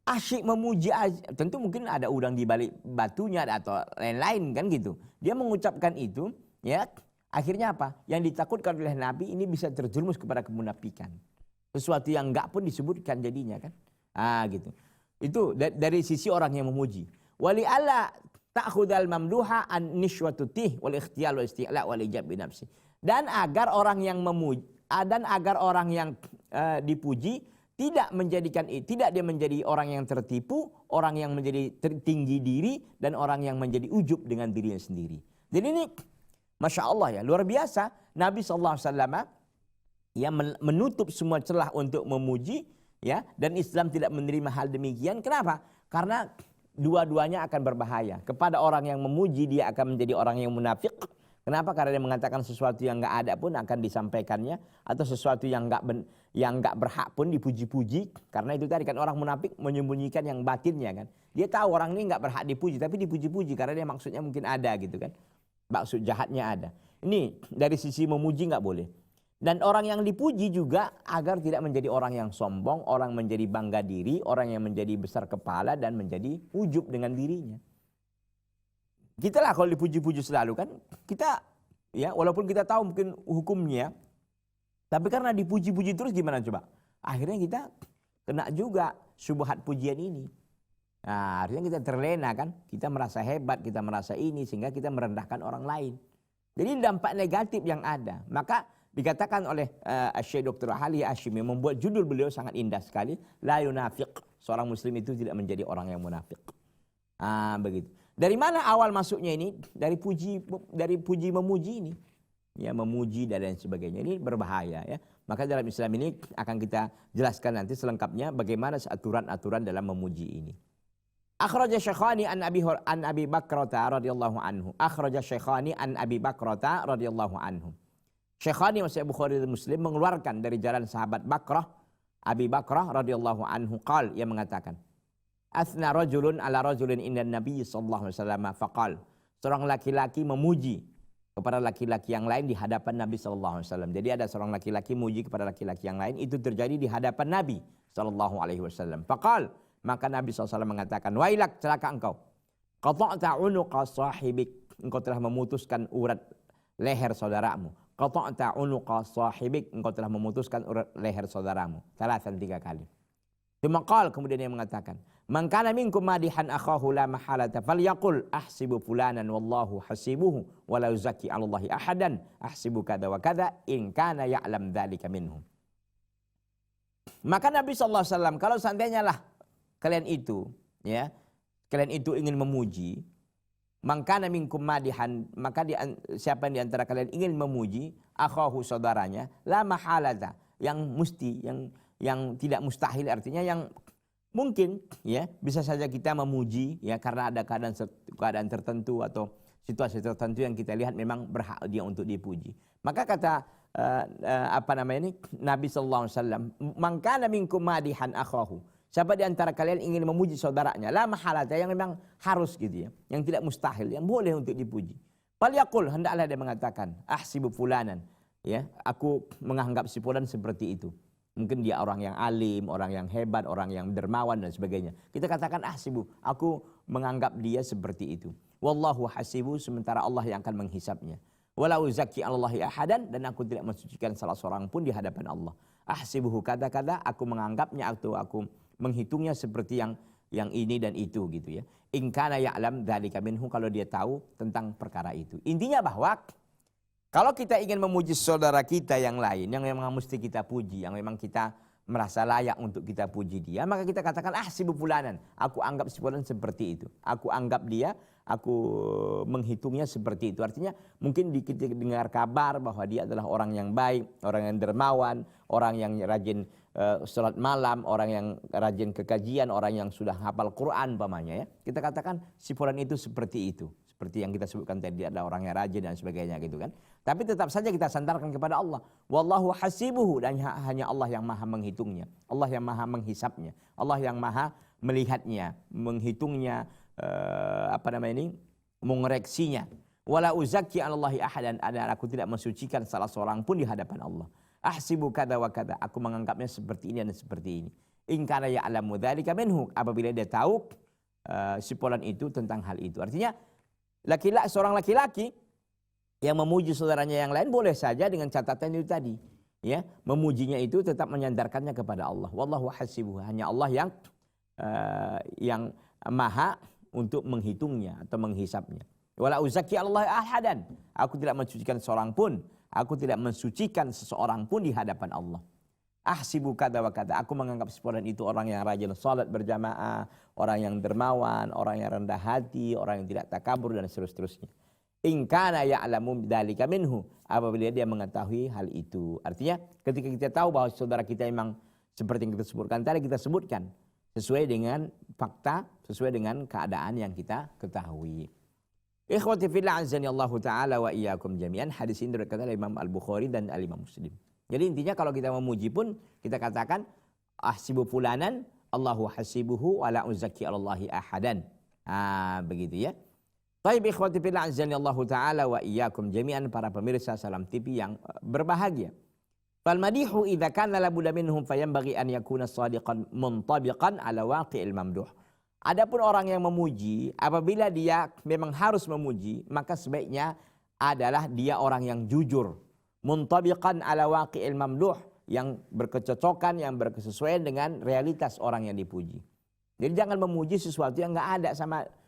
asyik memuji, tentu mungkin ada udang di balik batunya atau lain-lain kan gitu. Dia mengucapkan itu, ya, akhirnya apa? Yang ditakutkan oleh Nabi ini bisa terjerumus kepada kemunafikan. Sesuatu yang enggak pun disebutkan jadinya kan. Gitu. Itu dari sisi orang yang memuji. Wali alla ta'khudal mamduha an nishwatutih wal ikhtiyal wal isti'la wal ijab bi nafsi. Dan agar orang yang memuji, dan agar orang yang dipuji tidak dia menjadi orang yang tertipu, orang yang menjadi tinggi diri, dan orang yang menjadi ujub dengan dirinya sendiri. Jadi ini Masya Allah ya, luar biasa. Nabi SAW ya menutup semua celah untuk memuji, ya, dan Islam tidak menerima hal demikian. Kenapa? Karena dua-duanya akan berbahaya. Kepada orang yang memuji, dia akan menjadi orang yang munafik. Kenapa? Karena dia mengatakan sesuatu yang enggak ada pun akan disampaikannya, atau sesuatu yang enggak berhak pun dipuji-puji. Karena itu tadi kan, orang munafik menyembunyikan yang batinnya kan. Dia tahu orang ini enggak berhak dipuji, tapi dipuji-puji karena dia maksudnya mungkin ada gitu kan. Maksud jahatnya ada. Ini dari sisi memuji enggak boleh. Dan orang yang dipuji juga agar tidak menjadi orang yang sombong, orang menjadi bangga diri, orang yang menjadi besar kepala dan menjadi ujub dengan dirinya. Kita lah kalau dipuji-puji selalu kan, kita ya walaupun kita tahu mungkin hukumnya, tapi karena dipuji-puji terus gimana coba? Akhirnya kita kena juga syubhat pujian ini. Nah, akhirnya kita terlena kan, kita merasa hebat, kita merasa ini, sehingga kita merendahkan orang lain. Jadi dampak negatif yang ada. Maka dikatakan oleh Syekh Dr. Ali Hashimi, membuat judul beliau sangat indah sekali, la yunafiq. Seorang muslim itu tidak menjadi orang yang munafik. Begitu. Dari mana awal masuknya ini? Dari puji memuji ini. Ya, memuji dan lain sebagainya. Ini berbahaya ya. Maka dalam Islam ini akan kita jelaskan nanti selengkapnya bagaimana aturan-aturan dalam memuji ini. Akhraja Syekhani an Abi Bakrata radhiyallahu anhu. Akhraja Syekhani an Abi Bakrata radhiyallahu anhu. Syekhani Sahih Bukhari dan Muslim mengeluarkan dari jalan sahabat Bakrah, Abi Bakrah radhiyallahu anhu qal, yang mengatakan, Athna rajulun ala rajulin indan Nabi sallallahu alaihi wasallam faqal. Seorang laki-laki memuji kepada laki-laki yang lain di hadapan Nabi sallallahu alaihi wasallam. Jadi ada seorang laki-laki memuji kepada laki-laki yang lain, itu terjadi di hadapan Nabi sallallahu alaihi wasallam. Faqal, maka Nabi sallallahu alaihi wasallam mengatakan, wailak, celaka engkau. Qata'ta unuqa sahibik. Engkau telah memutuskan urat leher saudaramu. Qata'ta unuqa sahibik. Engkau telah memutuskan urat leher saudaramu. 3 kali. Maqal, kemudian dia mengatakan, man kana minkum madihan akhahu la mahalata falyaqul ahsibu fulanan wallahu hasibuhu wa la yuzakki 'alallahi ahadan ahsibu kadza wa kadza in kana ya'lam dzalika minhum. Maka Nabi SAW, kalau seandainya lah kalian itu, ya, kalian itu ingin memuji, maka minkum madihan, maka siapa di antara kalian ingin memuji akhahu, saudaranya, la mahalata, yang mesti, yang tidak mustahil, artinya yang mungkin, ya, bisa saja kita memuji, ya, karena ada keadaan tertentu atau situasi tertentu yang kita lihat memang berhak dia untuk dipuji. Maka kata Nabi sallallahu alaihi wasallam, "Man kana minkum madihan akhahu." Siapa di antara kalian ingin memuji saudaranya, la mahalata, yang memang harus gitu ya, yang tidak mustahil, yang boleh untuk dipuji. Falyaqul, hendaklah dia mengatakan, ahsibu fulanan, ya, aku menganggap si fulan seperti itu. Mungkin dia orang yang alim, orang yang hebat, orang yang dermawan dan sebagainya. Kita katakan ahsibu, aku menganggap dia seperti itu. Wallahu hasibu, sementara Allah yang akan menghisapnya. Wala uzakki 'alallahi ahadan, dan aku tidak mensucikan salah seorang pun di hadapan Allah. Ahsibuhu kata-kata, aku menganggapnya atau aku menghitungnya seperti yang ini dan itu gitu ya. In kana ya'lam dzalika minhu, kalau dia tahu tentang perkara itu. Intinya bahwa kalau kita ingin memuji saudara kita yang lain, yang memang mesti kita puji, yang memang kita merasa layak untuk kita puji dia, maka kita katakan ahsibu fulanan, aku anggap si fulan seperti itu. Aku anggap dia, aku menghitungnya seperti itu. Artinya mungkin kita dengar kabar bahwa dia adalah orang yang baik, orang yang dermawan, orang yang rajin sholat malam, orang yang rajin ke kajian, orang yang sudah hafal Quran umpamanya, ya. Kita katakan si fulan itu seperti itu. Seperti yang kita sebutkan tadi, ada orang yang rajin dan sebagainya gitu kan. Tapi tetap saja kita sandarkan kepada Allah. Wallahu hasibuhu, dan hanya Allah yang maha menghitungnya. Allah yang maha menghisapnya. Allah yang maha melihatnya, menghitungnya, mengoreksinya. Wala uzakki 'alallahi ahadan, dan aku tidak mensucikan salah seorang pun di hadapan Allah. Ahsibu kada wa kada, aku menganggapnya seperti ini dan seperti ini. In kana ya'lamu dzalika minhu, apabila dia tahu si fulan itu tentang hal itu. Artinya seorang laki-laki yang memuji saudaranya yang lain boleh saja dengan catatan itu tadi, ya, memujinya itu tetap menyandarkannya kepada Allah. Wallahu hasibuhu, hanya Allah yang maha untuk menghitungnya atau menghisapnya. Wala uzakki 'alallahi ahadan, aku tidak mensucikan seorang pun, aku tidak mensucikan seseorang pun di hadapan Allah. Ahsibu kada wa kada, aku menganggap si fulan itu orang yang rajin salat berjamaah, orang yang dermawan, orang yang rendah hati, orang yang tidak takabur dan seterusnya. In kana ya'lamu dzalika minhu, apabila dia mengetahui hal itu. Artinya ketika kita tahu bahwa saudara kita memang seperti yang kita sebutkan tadi, kita sebutkan sesuai dengan fakta, sesuai dengan keadaan yang kita ketahui. Ikhwati fillah azani Allah taala wa iyyakum jami'an. Hadis ini diriwayatkan oleh Imam Al-Bukhari dan Al-Imam Muslim. Jadi intinya kalau kita memuji pun kita katakan ahsibu fulanan Allahu hasibuhu wa la uzakki 'alallahi ahadan. Begitu ya. Baik ikhwati fillah azani Allah taala wa iyyakum jami'an, para pemirsa Salam TV yang berbahagia. Fal madihu idza kana la budda minhum fayanbaghi an yakuna shadiqan muntabiqan ala waqi'il mamduh. Adapun orang yang memuji, apabila dia memang harus memuji, maka sebaiknya adalah dia orang yang jujur, muntabiqan ala waqi'il mamduh, yang berkecocokan, yang berkesesuaian dengan realitas orang yang dipuji. Jadi jangan memuji sesuatu yang enggak ada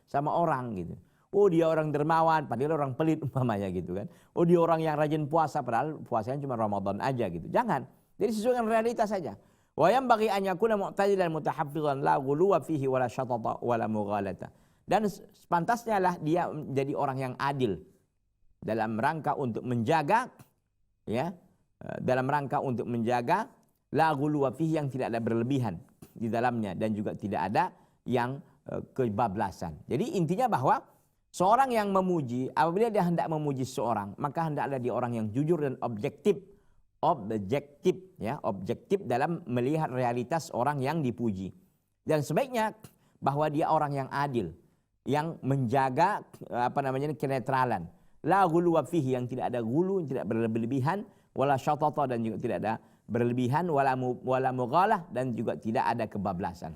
sama orang gitu. Oh, dia orang dermawan, padahal orang pelit umpamanya gitu kan. Oh, dia orang yang rajin puasa, padahal puasanya cuma Ramadan aja gitu. Jangan. Jadi sesuai dengan realitas saja. Wa yanbaghi an yakuna mu'tadilan mutahaffizan la ghuluwa fihi wala syatata wala mughalata. Dan sepantasnya lah dia menjadi orang yang adil dalam rangka untuk menjaga, ya, dalam rangka untuk menjaga la ghuluwa fihi, yang tidak ada berlebihan di dalamnya dan juga tidak ada yang kebablasan. Jadi intinya bahwa seorang yang memuji, apabila dia hendak memuji seorang, maka hendaklah dia orang yang jujur dan objektif, ya, objektif dalam melihat realitas orang yang dipuji. Dan sebaiknya bahwa dia orang yang adil, yang menjaga kenetralan. La ghuluwa fihi, yang tidak ada gulu, yang tidak berlebihan, wala syatata, dan juga tidak ada berlebihan, wala mughalah, dan juga tidak ada kebablasan.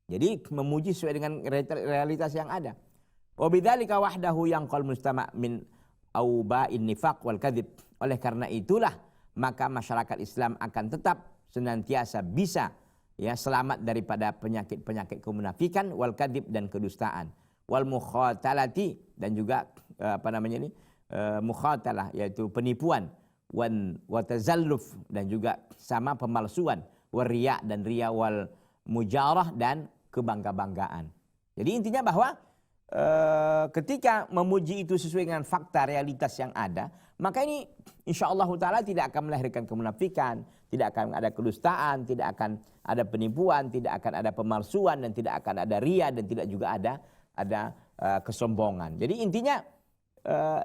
Jadi memuji sesuai dengan realitas yang ada. Wa bidzalika wahdahu yanqal mustama' min auba'in nifaq wal kadzib. Oleh karena itulah maka masyarakat Islam akan tetap senantiasa bisa, ya, selamat daripada penyakit-penyakit kemunafikan, wal kadzib, dan kedustaan, wal mukhatalati, dan juga mukhatalah, yaitu penipuan, wa tazalluf, dan juga sama pemalsuan, wariya dan riya wal mujarah dan kebangga-banggaan. Jadi intinya bahwa ketika memuji itu sesuai dengan fakta realitas yang ada, maka ini insyaallah ta'ala tidak akan melahirkan kemunafikan, tidak akan ada kedustaan, tidak akan ada penipuan, tidak akan ada pemalsuan, dan tidak akan ada riya, dan tidak juga ada kesombongan. Jadi intinya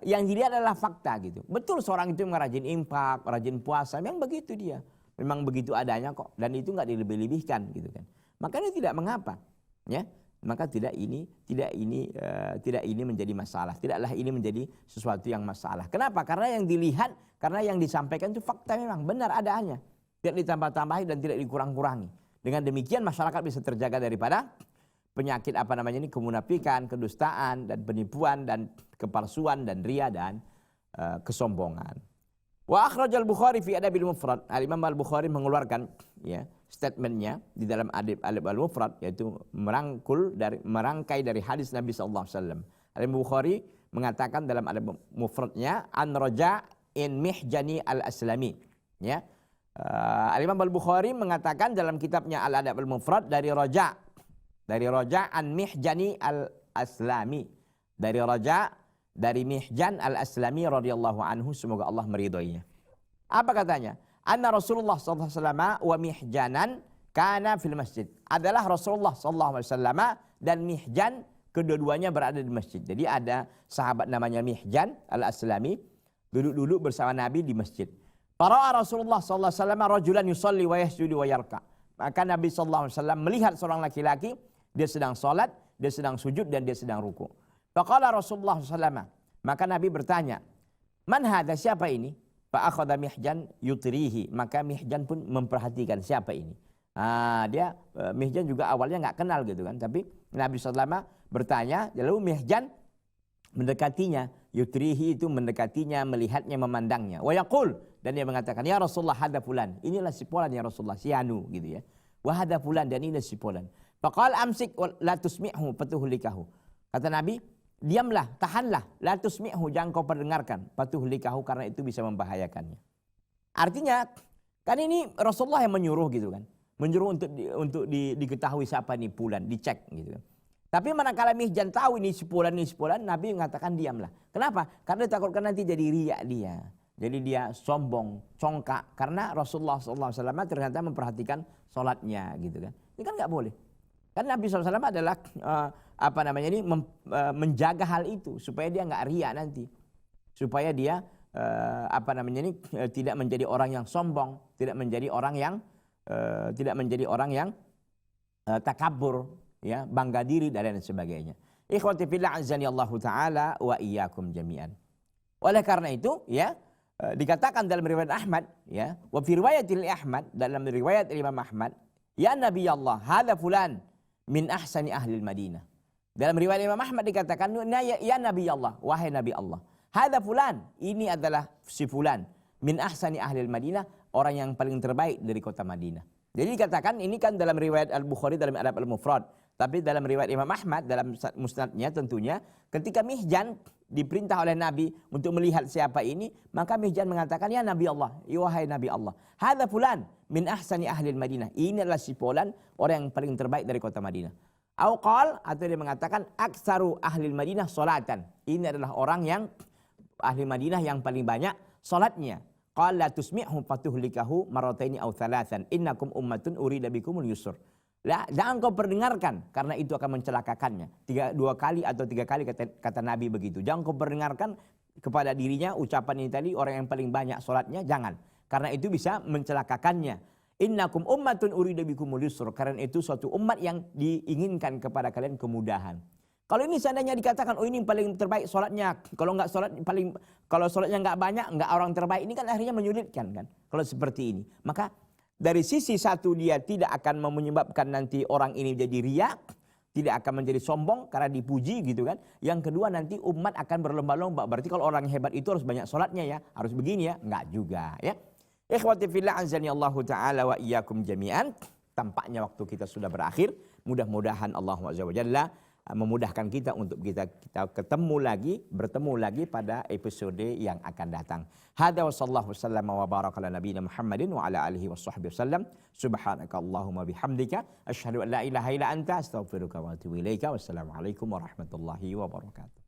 yang dilihat adalah fakta gitu. Betul seorang itu rajin infak, rajin puasa, memang begitu dia. Memang begitu adanya kok, dan itu nggak dilebih-lebihkan gitu kan. Makanya tidak mengapa, ya. Maka tidak ini menjadi masalah. Tidaklah ini menjadi sesuatu yang masalah. Kenapa? Karena yang dilihat, karena yang disampaikan itu fakta memang benar adanya. Tidak ditambah-tambahi dan tidak dikurang-kurangi. Dengan demikian masyarakat bisa terjaga daripada penyakit kemunafikan, kedustaan dan penipuan dan kepalsuan dan riya dan kesombongan. Wa akhrajal Bukhari fi Adabil Mufrad. Al-Imam Al-Bukhari mengeluarkan ya statementnya di dalam Adab Al-Mufrad, yaitu merangkai dari hadis Nabi sallallahu alaihi wasallam. Al-Imam Bukhari mengatakan dalam Adab Mufradnya an Raja' in Mihjani Al-Aslami, ya. Al-Imam Al-Bukhari mengatakan dalam kitabnya Al-Adab Al-Mufrad dari Raja' an Mihjani Al-Aslami, dari Mihjan Al-Aslami radhiyallahu anhu, semoga Allah meridhoinya. Apa katanya? Anna Rasulullah sallallahu alaihi wasallam wa Mihjanan kana fil masjid. Adalah Rasulullah sallallahu alaihi wasallam dan Mihjan, kedua-duanya berada di masjid. Jadi ada sahabat namanya Mihjan Al-Aslami duduk-duduk bersama Nabi di masjid. Fara'a Rasulullah sallallahu alaihi wasallam rajulan yusalli wa yasjudu wa yarka. Maka Nabi sallallahu alaihi wasallam melihat seorang laki-laki, dia sedang salat, dia sedang sujud, dan dia sedang ruku. Faqala Rasulullah sallallahu alaihi wasallam, maka Nabi bertanya, "Man hadza, siapa ini?" Fa akhadha Mihjan yutrihi, maka Mihjan pun memperhatikan siapa ini. Mihjan juga awalnya nggak kenal gitu kan, tapi Nabi SAW bertanya, lalu Mihjan mendekatinya, yutrihi itu mendekatinya, melihatnya, memandangnya. Wa yaqul, dan dia mengatakan, ya Rasulullah hadza fulan, inilah si fulan ya Rasulullah, si anu gitu ya. Wa hadza fulan, dan inilah si fulan. Faqal amsik la tusmi'hu fatuhlikahu. Kata Nabi, diamlah, tahanlah, la tusmi'hu, jangan kau perdengarkan, fatuhlikahu, karena itu bisa membahayakannya. Artinya, kan ini Rasulullah yang menyuruh gitu kan. Menyuruh untuk diketahui siapa nih fulan, dicek gitu kan. Tapi manakala Mihjan tahu ini si fulan, Nabi mengatakan diamlah. Kenapa? Karena takutkan nanti jadi riya dia. Jadi dia sombong, congkak, karena Rasulullah SAW ternyata memperhatikan sholatnya gitu kan. Ini kan nggak boleh. Kan Nabi SAW adalah menjaga hal itu supaya dia nggak riya nanti, supaya dia tidak menjadi orang yang sombong, tidak menjadi orang yang takabur, ya, bangga diri dan lain sebagainya. Ikhwati fillah azani Allah taala wa iyyakum jami'an. Oleh karena itu, ya, dikatakan dalam riwayat Ahmad, ya, wa fi riwayatil Ahmad, dalam riwayat Imam Ahmad, ya Nabi Allah, hadza fulan min ahsani ahli Madinah. Dalam riwayat Imam Ahmad dikatakan, ya Nabi Allah, wahai Nabi Allah, hadza fulan, ini adalah si fulan, min ahsani ahli Madinah, orang yang paling terbaik dari kota Madinah. Jadi dikatakan, ini kan dalam riwayat Al-Bukhari dalam Adab Al-Mufrad, tapi dalam riwayat Imam Ahmad dalam musnadnya tentunya, ketika Mihjan diperintah oleh Nabi untuk melihat siapa ini, maka Mihjan mengatakan, ya Nabi Allah, ya wahai Nabi Allah, hadza fulan min ahsani ahli Madinah, ini adalah si fulan, orang yang paling terbaik dari kota Madinah. Auqal, atau dia mengatakan aktsaru ahli Madinah salatan, ini adalah orang yang ahli Madinah yang paling banyak salatnya. Qala tusmi'hu fatuhlikahu marrataini aw thalathan innakum ummatun urida bikumul yusr. Jangan kau perdengarkan, karena itu akan mencelakakannya. 2 kali atau 3 kali kata Nabi begitu. Jangan kau perdengarkan kepada dirinya ucapan ini tadi, orang yang paling banyak salatnya, jangan. Karena itu bisa mencelakakannya. Innakum ummatun urida bikumul yusr, karena itu suatu umat yang diinginkan kepada kalian kemudahan. Kalau ini seandainya dikatakan, oh ini paling terbaik sholatnya, kalau sholatnya nggak banyak, nggak orang terbaik, ini kan akhirnya menyulitkan kan. Kalau seperti ini, maka dari sisi satu dia tidak akan menyebabkan nanti orang ini jadi riya, tidak akan menjadi sombong karena dipuji gitu kan. Yang kedua nanti umat akan berlomba-lomba. Berarti kalau orang hebat itu harus banyak sholatnya ya, harus begini ya, nggak juga ya. Ikhwati fillah azani Allahu ta'ala wa iyyakum jami'an. Tampaknya waktu kita sudah berakhir. Mudah-mudahan Allah Azza wa Jalla memudahkan kita untuk kita bertemu lagi pada episode yang akan datang. Hada wa sallallahu wasallam wa baraka ala nabiyina Muhammadin wa ala alihi washabbihi wasallam. Subhanaka Allahumma bihamdika asyhadu an la ilaha illa anta astaghfiruka wa atubu ilaika. Wassalamualaikum warahmatullahi wabarakatuh.